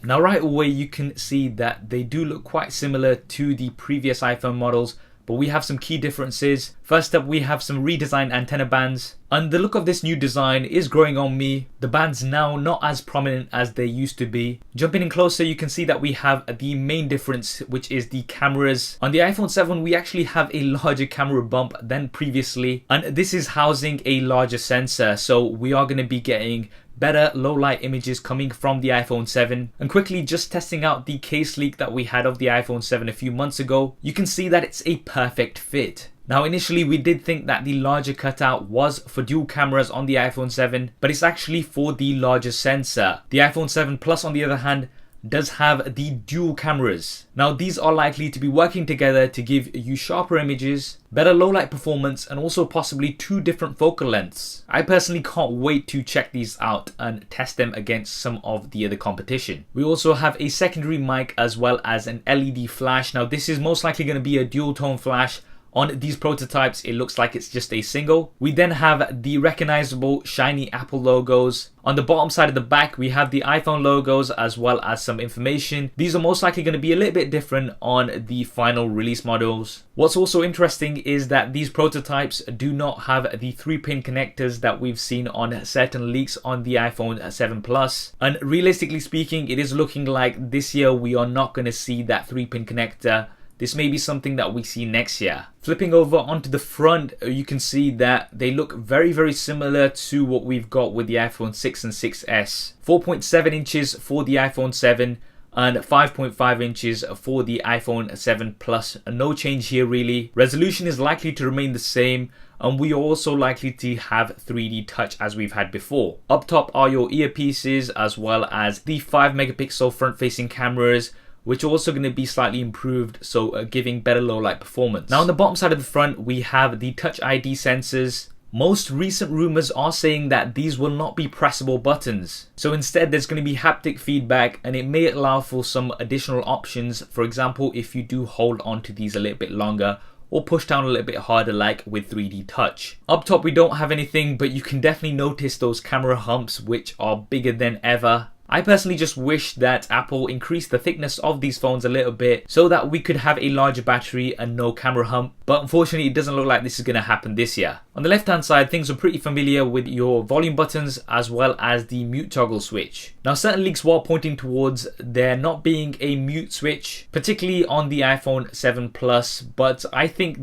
Now right away you can see that they do look quite similar to the previous iPhone models, but we have some key differences. First up, we have some redesigned antenna bands, and the look of this new design is growing on me. The bands now not as prominent as they used to be. Jumping in closer, you can see that we have the main difference, which is the cameras. On the iPhone 7 we actually have a larger camera bump than previously, and this is housing a larger sensor, so we are going to be getting better low light images coming from the iPhone 7. And quickly just testing out the case leak that we had of the iPhone 7 a few months ago, you can see that it's a perfect fit. Now initially we did think that the larger cutout was for dual cameras on the iPhone 7, but it's actually for the larger sensor. The iPhone 7 Plus on the other hand does have the dual cameras. Now these are likely to be working together to give you sharper images, better low light performance, and also possibly 2 different focal lengths. I personally can't wait to check these out and test them against some of the other competition. We also have a secondary mic as well as an LED flash. Now this is most likely going to be a dual tone flash. On these prototypes it looks like it's just a single. We then have the recognizable shiny Apple logos. On the bottom side of the back we have the iPhone logos as well as some information. These are most likely going to be a little bit different on the final release models. What's also interesting is that these prototypes do not have the 3-pin connectors that we've seen on certain leaks on the iPhone 7 Plus. And realistically speaking, it is looking like this year we are not going to see that 3-pin connector. This may be something that we see next year. Flipping over onto the front, you can see that they look very similar to what we've got with the iPhone 6 and 6S. 4.7 inches for the iPhone 7 and 5.5 inches for the iPhone 7 Plus. No change here really. Resolution is likely to remain the same, and we are also likely to have 3D touch as we've had before. Up top are your earpieces as well as the 5 megapixel front facing cameras, which are also going to be slightly improved, so giving better low light performance. Now on the bottom side of the front we have the Touch ID sensors. Most recent rumors are saying that these will not be pressable buttons, so instead there's going to be haptic feedback, and it may allow for some additional options. For example, if you do hold on to these a little bit longer or push down a little bit harder like with 3D touch. Up top we don't have anything, but you can definitely notice those camera humps which are bigger than ever. I personally just wish that Apple increased the thickness of these phones a little bit so that we could have a larger battery and no camera hump, but unfortunately it doesn't look like this is going to happen this year. On the left hand side, things are pretty familiar with your volume buttons as well as the mute toggle switch. Now certain leaks were pointing towards there not being a mute switch, particularly on the iPhone 7 Plus, but I think